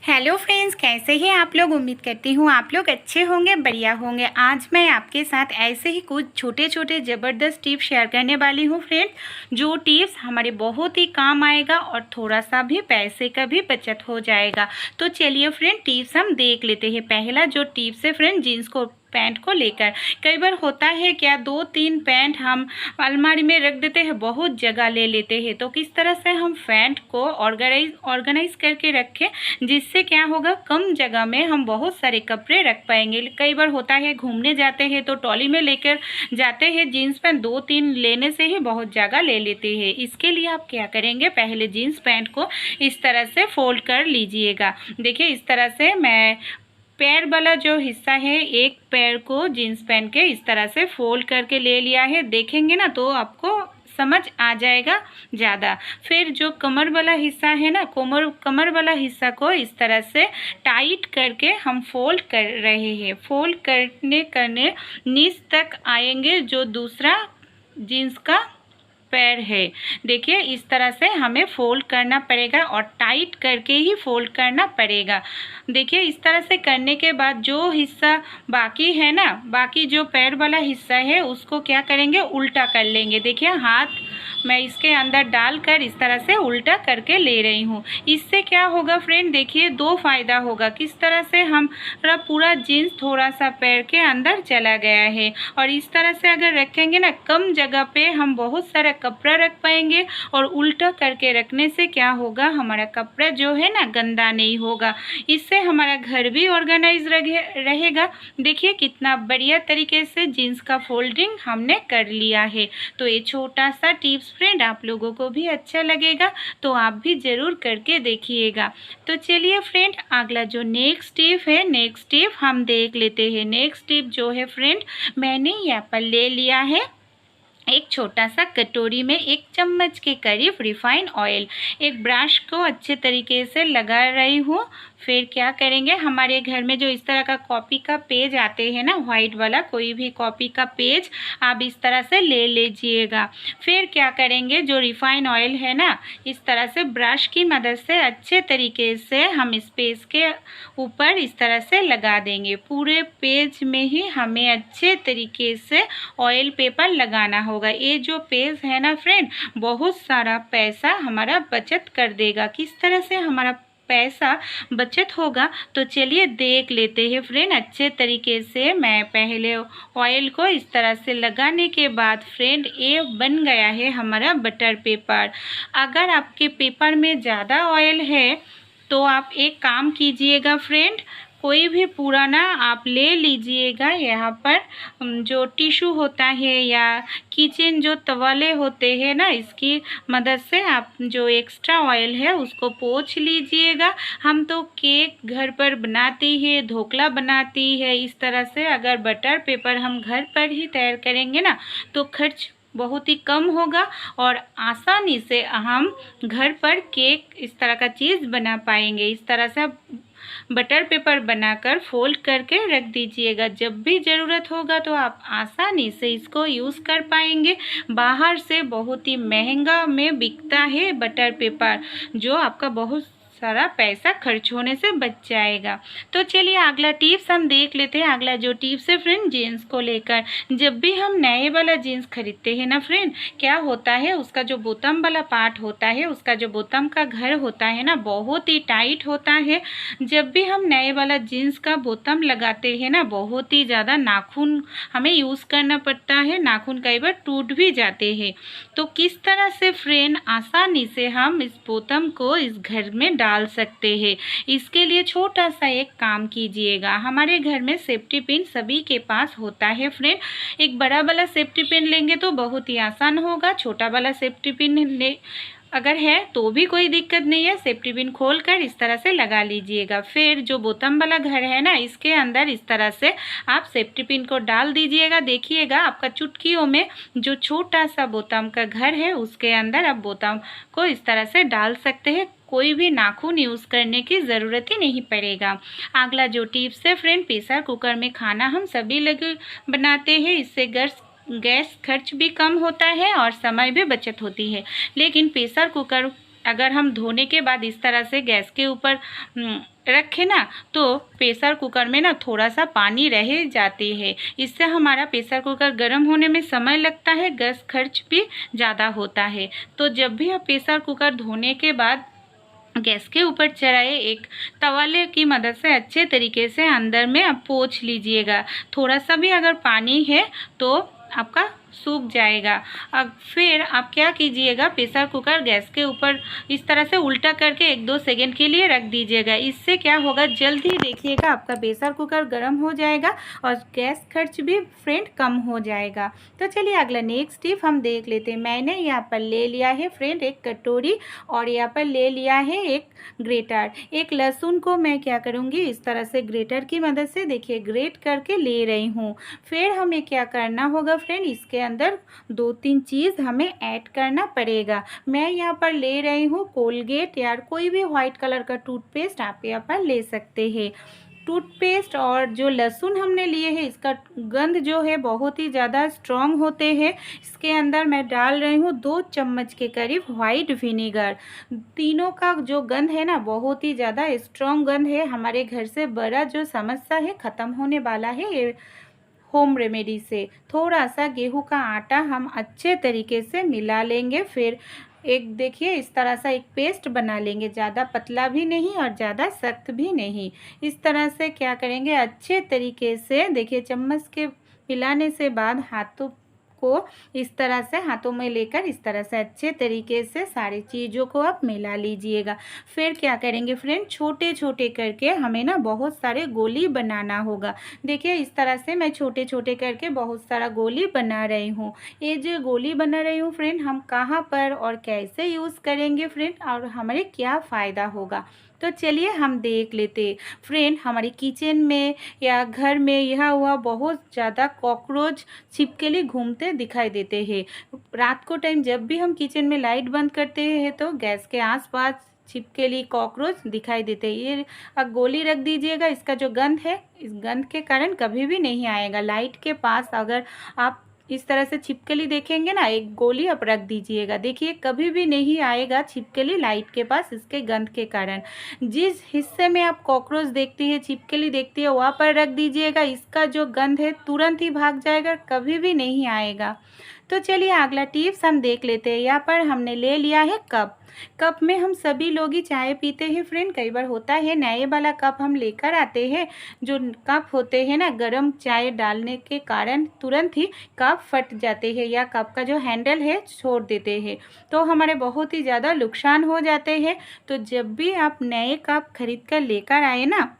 Hello friends, कैसे हैं आप लोग। उम्मीद करती हूँ आप लोग अच्छे होंगे, बढ़िया होंगे। आज मैं आपके साथ ऐसे ही कुछ छोटे छोटे ज़बरदस्त टिप्स शेयर करने वाली हूँ फ्रेंड्स, जो टिप्स हमारे बहुत ही काम आएगा और थोड़ा सा भी पैसे का भी बचत हो जाएगा। तो चलिए फ्रेंड, टिप्स हम देख लेते हैं। पहला जो टिप्स है फ्रेंड, जीन्स को पैंट को लेकर कई बार होता है क्या, 2-3 पैंट हम अलमारी में रख देते हैं, बहुत जगह ले लेते हैं। तो किस तरह से हम पैंट को ऑर्गेनाइज करके रखें, जिससे क्या होगा, कम जगह में हम बहुत सारे कपड़े रख पाएंगे। कई बार होता है घूमने जाते हैं तो ट्रॉली में लेकर जाते हैं, जीन्स पैंट 2-3 लेने से ही बहुत जगह ले लेते हैं। इसके लिए आप क्या करेंगे, पहले जीन्स पैंट को इस तरह से फोल्ड कर लीजिएगा। देखिए इस तरह से मैं पैर वाला जो हिस्सा है, एक पैर को जीन्स पैंट के इस तरह से फोल्ड करके ले लिया है। देखेंगे ना तो आपको समझ आ जाएगा ज़्यादा। फिर जो कमर वाला हिस्सा है ना, कमर वाला हिस्सा को इस तरह से टाइट करके हम फोल्ड कर रहे हैं। फोल्ड करने नीचे तक आएंगे जो दूसरा जीन्स का पैर है। देखिए इस तरह से हमें फोल्ड करना पड़ेगा और टाइट करके ही फोल्ड करना पड़ेगा। देखिए इस तरह से करने के बाद जो हिस्सा बाकी है ना, बाकी जो पैर वाला हिस्सा है उसको क्या करेंगे, उल्टा कर लेंगे। देखिए हाथ मैं इसके अंदर डालकर इस तरह से उल्टा करके ले रही हूँ। इससे क्या होगा फ्रेंड, देखिए 2 फायदा होगा। किस तरह से हमारा पूरा जीन्स थोड़ा सा पैर के अंदर चला गया है, और इस तरह से अगर रखेंगे ना, कम जगह पे हम बहुत सारा कपड़ा रख पाएंगे। और उल्टा करके रखने से क्या होगा, हमारा कपड़ा जो है ना गंदा नहीं होगा। इससे हमारा घर भी ऑर्गेनाइज रहेगा। देखिए कितना बढ़िया तरीके से जीन्स का फोल्डिंग हमने कर लिया है। तो ये छोटा सा टिप्स फ्रेंड आप लोगों को भी अच्छा लगेगा, तो आप भी ज़रूर करके देखिएगा। तो चलिए फ्रेंड, अगला जो नेक्स्ट टिप है, नेक्स्ट टिप हम देख लेते हैं। नेक्स्ट टिप जो है फ्रेंड, मैंने यहाँ पर ले लिया है एक छोटा सा कटोरी में 1 चम्मच के करीब रिफाइंड ऑयल। एक ब्रश को अच्छे तरीके से लगा रही हूँ। फिर क्या करेंगे, हमारे घर में जो इस तरह का कॉपी का पेज आते हैं ना, वाइट वाला कोई भी कॉपी का पेज आप इस तरह से ले लीजिएगा। फिर क्या करेंगे, जो रिफाइंड ऑयल है ना, इस तरह से ब्रश की मदद से अच्छे तरीके से हम इस पेज के ऊपर इस तरह से लगा देंगे। पूरे पेज में ही हमें अच्छे तरीके से ऑयल पेपर लगाना होगा। ये जो पेज है ना फ्रेंड, बहुत सारा पैसा हमारा बचत कर देगा। किस तरह से हमारा पैसा बचत होगा, तो चलिए देख लेते हैं फ्रेंड। अच्छे तरीके से मैं पहले ऑयल को इस तरह से लगाने के बाद फ्रेंड, ये बन गया है हमारा बटर पेपर। अगर आपके पेपर में ज़्यादा ऑयल है तो आप एक काम कीजिएगा फ्रेंड, कोई भी पुराना आप ले लीजिएगा। यहाँ पर जो टिश्यू होता है या किचन जो तवाले होते हैं ना, इसकी मदद से आप जो एक्स्ट्रा ऑयल है उसको पोंछ लीजिएगा। हम तो केक घर पर बनाती है, ढोकला बनाती है। इस तरह से अगर बटर पेपर हम घर पर ही तैयार करेंगे ना, तो खर्च बहुत ही कम होगा और आसानी से हम घर पर केक इस तरह का चीज़ बना पाएंगे। इस तरह से आप बटर पेपर बनाकर फोल्ड करके रख दीजिएगा। जब भी ज़रूरत होगा तो आप आसानी से इसको यूज़ कर पाएंगे। बाहर से बहुत ही महंगा में बिकता है बटर पेपर, जो आपका बहुत सारा पैसा खर्च होने से बच जाएगा। तो चलिए अगला टिप्स हम देख लेते हैं। अगला जो टिप्स है फ्रेंड, जीन्स को लेकर, जब भी हम नए वाला जीन्स खरीदते हैं ना फ्रेंड, क्या होता है, उसका जो बोतम वाला पार्ट होता है, उसका जो बोतम का घर होता है ना, बहुत ही टाइट होता है। जब भी हम नए वाला जीन्स का बोतम लगाते हैं ना, बहुत ही ज़्यादा नाखून हमें यूज़ करना पड़ता है। नाखून कई बार टूट भी जाते हैं। तो किस तरह से फ्रेंड आसानी से हम इस बोतम को इस घर में डाल सकते हैं, इसके लिए छोटा सा एक काम कीजिएगा। हमारे घर में सेफ्टी पिन सभी के पास होता है फ्रेंड। एक बड़ा वाला सेफ्टी पिन लेंगे तो बहुत ही आसान होगा। छोटा वाला सेफ्टी पिन ले अगर है तो भी कोई दिक्कत नहीं है, सेफ्टी पिन खोलकर इस तरह से लगा लीजिएगा। फिर जो बोतम वाला घर है ना, इसके अंदर इस तरह से आप सेफ्टी पिन को डाल दीजिएगा। देखिएगा आपका चुटकियों में जो छोटा सा बोतम का घर है, उसके अंदर आप बोतम को इस तरह से डाल सकते हैं। कोई भी नाखून यूज़ करने की ज़रूरत ही नहीं पड़ेगा। अगला जो टिप्स है फ्रेंड, प्रेशर कुकर में खाना हम सभी लोग बनाते हैं। इससे गैस खर्च भी कम होता है और समय भी बचत होती है। लेकिन प्रेशर कुकर अगर हम धोने के बाद इस तरह से गैस के ऊपर रखें ना, तो प्रेशर कुकर में ना थोड़ा सा पानी रह जाती है। इससे हमारा प्रेशर कुकर गर्म होने में समय लगता है, गैस खर्च भी ज़्यादा होता है। तो जब भी आप प्रेशर कुकर धोने के बाद गैस के ऊपर चढ़ाए, एक तवाले की मदद से अच्छे तरीके से अंदर में आप पोंछ लीजिएगा। थोड़ा सा भी अगर पानी है तो आपका सूख जाएगा। अब फिर आप क्या कीजिएगा, प्रेशर कुकर गैस के ऊपर इस तरह से उल्टा करके 1-2 सेकंड के लिए रख दीजिएगा। इससे क्या होगा, जल्द ही देखिएगा आपका प्रेशर कुकर गर्म हो जाएगा और गैस खर्च भी फ्रेंड कम हो जाएगा। तो चलिए अगला नेक्स्ट टिप हम देख लेते हैं। मैंने यहाँ पर ले लिया है फ्रेंड एक कटोरी और यहाँ पर ले लिया है एक ग्रेटर। एक लहसुन को मैं क्या करूँगी, इस तरह से ग्रेटर की मदद से देखिए ग्रेट करके ले रही हूँ। फिर हमें क्या करना होगा फ्रेंड, इसके अंदर 2-3 चीज़ हमें ऐड करना पड़ेगा। मैं यहाँ पर ले रही हूँ कोलगेट या कोई भी वाइट कलर का टूथपेस्ट आप यहाँ पर ले सकते हैं। टूथपेस्ट और जो लहसुन हमने लिए हैं, इसका गंध जो है बहुत ही ज़्यादा स्ट्रॉन्ग होते हैं। इसके अंदर मैं डाल रही हूँ 2 चम्मच के करीब वाइट विनेगर। तीनों का जो गंध है ना, बहुत ही ज़्यादा स्ट्रॉन्ग गंध है। हमारे घर से बड़ा जो समस्या है ख़त्म होने वाला है ये होम रेमेडी से। थोड़ा सा गेहूं का आटा हम अच्छे तरीके से मिला लेंगे। फिर एक देखिए इस तरह सा एक पेस्ट बना लेंगे, ज़्यादा पतला भी नहीं और ज़्यादा सख्त भी नहीं। इस तरह से क्या करेंगे, अच्छे तरीके से देखिए चम्मच के मिलाने से बाद हाथों को इस तरह से हाथों में लेकर इस तरह से अच्छे तरीके से सारी चीज़ों को आप मिला लीजिएगा। फिर क्या करेंगे फ्रेंड, छोटे छोटे करके हमें ना बहुत सारे गोली बनाना होगा। देखिए इस तरह से मैं छोटे छोटे करके बहुत सारा गोली बना रही हूँ। ये जो गोली बना रही हूँ फ्रेंड, हम कहाँ पर और कैसे यूज़ करेंगे फ्रेंड, और हमारे क्या फ़ायदा होगा, तो चलिए हम देख लेते फ्रेंड। हमारे किचन में या घर में यह हुआ बहुत ज़्यादा कॉकरोच छिपकली घूमते दिखाई देते हैं। रात को टाइम जब भी हम किचन में लाइट बंद करते हैं तो गैस के आसपास छिपकली कॉकरोच दिखाई देते हैं। ये अब गोली रख दीजिएगा, इसका जो गंध है इस गंध के कारण कभी भी नहीं आएगा। लाइट के पास अगर आप इस तरह से छिपकली देखेंगे ना, एक गोली आप रख दीजिएगा, देखिए कभी भी नहीं आएगा छिपकली लाइट के पास इसके गंध के कारण। जिस हिस्से में आप कॉकरोच देखती है, छिपकली देखती है, वहाँ पर रख दीजिएगा। इसका जो गंध है तुरंत ही भाग जाएगा, कभी भी नहीं आएगा। तो चलिए अगला टिप्स हम देख लेते हैं। यहाँ पर हमने ले लिया है कप। कप में हम सभी लोग ही चाय पीते हैं फ्रेंड। कई बार होता है नए वाला कप हम लेकर आते हैं, जो कप होते हैं ना, गर्म चाय डालने के कारण तुरंत ही कप फट जाते हैं या कप का जो हैंडल है छोड़ देते हैं, तो हमारे बहुत ही ज़्यादा नुकसान हो जाते हैं। तो जब भी आप नए कप खरीद कर लेकर आए ना,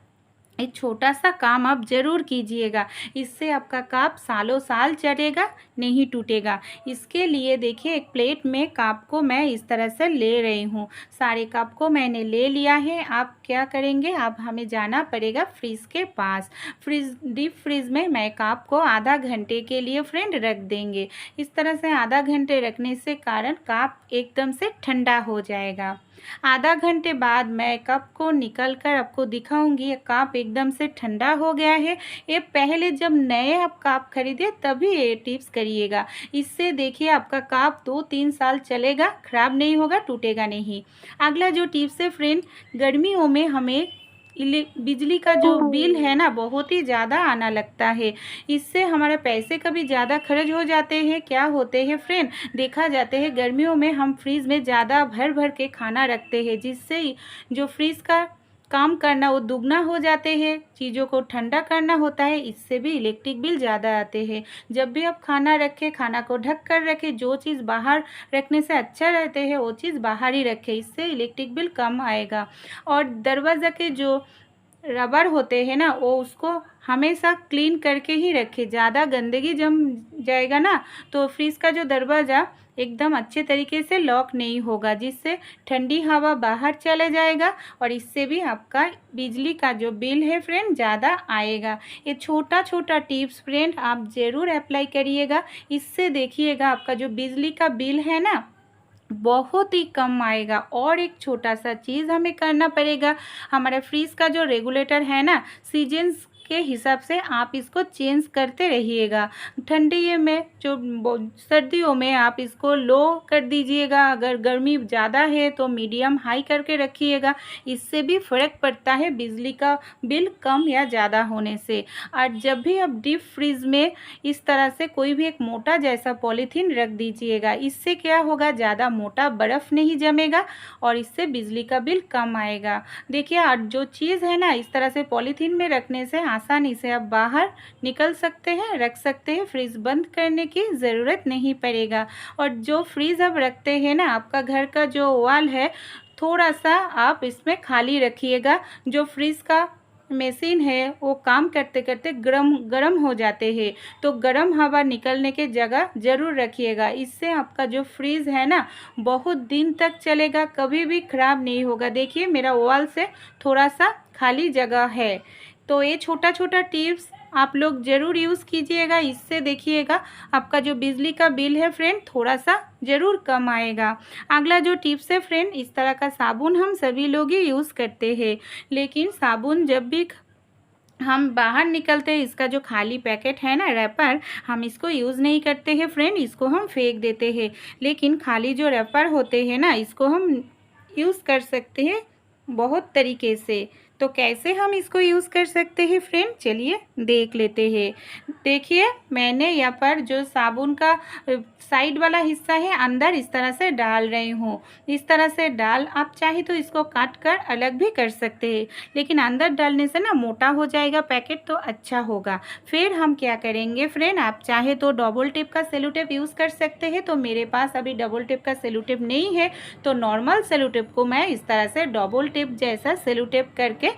एक छोटा सा काम आप ज़रूर कीजिएगा। इससे आपका कप सालों साल चलेगा, नहीं टूटेगा। इसके लिए देखिए एक प्लेट में कप को मैं इस तरह से ले रही हूँ। सारे कप को मैंने ले लिया है। आप क्या करेंगे, अब हमें जाना पड़ेगा फ्रिज के पास। डीप फ्रिज में मैं कप को आधा घंटे के लिए फ्रेंड रख देंगे। इस तरह से आधा घंटे रखने से कारण कप एकदम से ठंडा हो जाएगा। आधा घंटे बाद मैं कप को निकल कर आपको दिखाऊंगी। ये कप एकदम से ठंडा हो गया है। ये पहले जब नए आप कप खरीदे तभी ये टिप्स करिएगा। इससे देखिए आपका कप 2-3 साल चलेगा, खराब नहीं होगा, टूटेगा नहीं। अगला जो टिप्स है फ्रेंड, गर्मियों में हमें बिजली का जो बिल है ना बहुत ही ज़्यादा आना लगता है। इससे हमारे पैसे कभी ज़्यादा खर्च हो जाते हैं। क्या होते हैं फ्रेंड, देखा जाते हैं गर्मियों में हम फ्रिज में ज़्यादा भर भर के खाना रखते हैं, जिससे जो फ्रिज का काम करना वो दुगना हो जाते हैं। चीज़ों को ठंडा करना होता है, इससे भी इलेक्ट्रिक बिल ज़्यादा आते हैं। जब भी आप खाना रखें, खाना को ढक कर रखें। जो चीज़ बाहर रखने से अच्छा रहते हैं वो चीज़ बाहर ही रखें, इससे इलेक्ट्रिक बिल कम आएगा। और दरवाज़ा के जो रबर होते हैं ना, वो उसको हमेशा क्लीन करके ही रखें। ज़्यादा गंदगी जम जाएगा ना तो फ्रिज का जो दरवाज़ा एकदम अच्छे तरीके से लॉक नहीं होगा, जिससे ठंडी हवा बाहर चले जाएगा और इससे भी आपका बिजली का जो बिल है फ्रेंड ज़्यादा आएगा। ये छोटा छोटा टिप्स फ्रेंड आप ज़रूर अप्लाई करिएगा। इससे देखिएगा आपका जो बिजली का बिल है ना बहुत ही कम आएगा। और एक छोटा सा चीज़ हमें करना पड़ेगा, हमारे फ्रिज का जो रेगुलेटर है ना, सीजन्स के हिसाब से आप इसको चेंज करते रहिएगा। ठंडी में जो सर्दियों में आप इसको लो कर दीजिएगा, अगर गर्मी ज़्यादा है तो मीडियम हाई करके रखिएगा। इससे भी फ़र्क पड़ता है बिजली का बिल कम या ज़्यादा होने से। और जब भी आप डीप फ्रीज में इस तरह से कोई भी एक मोटा जैसा पॉलीथीन रख दीजिएगा, इससे क्या होगा, ज़्यादा मोटा बर्फ़ नहीं जमेगा और इससे बिजली का बिल कम आएगा। देखिए, और जो चीज़ है ना, इस तरह से पॉलीथीन में रखने से आसानी से आप बाहर निकल सकते हैं, रख सकते हैं, फ्रीज़ बंद करने की ज़रूरत नहीं पड़ेगा। और जो फ्रीज़ आप रखते हैं ना, आपका घर का जो वॉल है थोड़ा सा आप इसमें खाली रखिएगा। जो फ्रीज़ का मशीन है वो काम करते करते गरम हो जाते हैं, तो गरम हवा निकलने के जगह ज़रूर रखिएगा। इससे आपका जो फ्रीज़ है ना बहुत दिन तक चलेगा, कभी भी ख़राब नहीं होगा। देखिए, मेरा वॉल से थोड़ा सा खाली जगह है। तो ये छोटा छोटा टिप्स आप लोग ज़रूर यूज़ कीजिएगा। इससे देखिएगा आपका जो बिजली का बिल है फ्रेंड थोड़ा सा ज़रूर कम आएगा। अगला जो टिप्स है फ्रेंड, इस तरह का साबुन हम सभी लोग ही यूज़ करते हैं, लेकिन साबुन जब भी हम बाहर निकलते हैं, इसका जो खाली पैकेट है ना रैपर, हम इसको यूज़ नहीं करते हैं फ्रेंड, इसको हम फेंक देते हैं। लेकिन खाली जो रैपर होते हैं ना, इसको हम यूज़ कर सकते हैं बहुत तरीके से। तो कैसे हम इसको यूज़ कर सकते हैं फ्रेंड, चलिए देख लेते हैं। देखिए, मैंने यहाँ पर जो साबुन का साइड वाला हिस्सा है अंदर इस तरह से डाल रही हूँ। इस तरह से डाल, आप चाहे तो इसको काट कर अलग भी कर सकते हैं, लेकिन अंदर डालने से ना मोटा हो जाएगा पैकेट, तो अच्छा होगा। फिर हम क्या करेंगे फ्रेंड, आप चाहे तो डबल टेप का सेलो टेप यूज़ कर सकते हैं। तो मेरे पास अभी डबल टेप का सेलो टेप नहीं है, तो नॉर्मल सेलो टेप को मैं इस तरह से डबल टेप जैसा सेलो टेप करके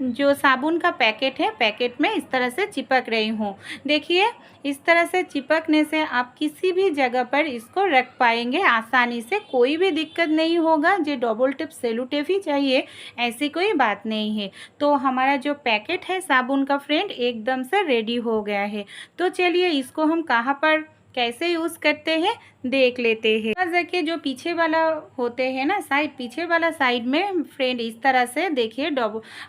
जो साबुन का पैकेट है पैकेट में इस तरह से चिपक रही हूँ। देखिए, इस तरह से चिपकने से आप किसी भी जगह पर इसको रख पाएंगे आसानी से, कोई भी दिक्कत नहीं होगा। जो डबल टेप सेलो टेप ही चाहिए ऐसी कोई बात नहीं है। तो हमारा जो पैकेट है साबुन का फ्रेंड एकदम से रेडी हो गया है। तो चलिए इसको हम कहाँ पर कैसे यूज़ करते हैं देख लेते हैं। देखिए, जो पीछे वाला होते हैं ना साइड, पीछे वाला साइड में फ्रेंड इस तरह से देखिए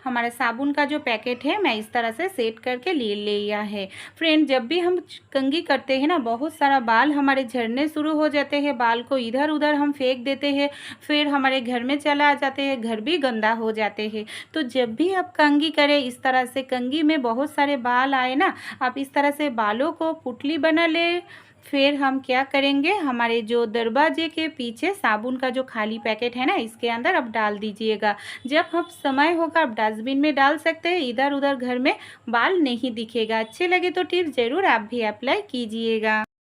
हमारा साबुन का जो पैकेट है मैं इस तरह से सेट करके ले लिया है। फ्रेंड, जब भी हम कंघी करते हैं ना, बहुत सारा बाल हमारे झड़ने शुरू हो जाते हैं, बाल को इधर उधर हम फेंक देते हैं, फिर हमारे घर में चला आ जाते हैं, घर भी गंदा हो जाते हैं। तो जब भी आप कंघी करें, इस तरह से कंघी में बहुत सारे बाल आए ना, आप इस तरह से बालों को पुतली बना ले। फिर हम क्या करेंगे, हमारे जो दरवाजे के पीछे साबुन का जो खाली पैकेट है ना, इसके अंदर आप डाल दीजिएगा। जब हम समय होगा आप डस्टबिन में डाल सकते हैं, इधर उधर घर में बाल नहीं दिखेगा। अच्छे लगे तो टिप्स ज़रूर आप भी अप्लाई कीजिएगा।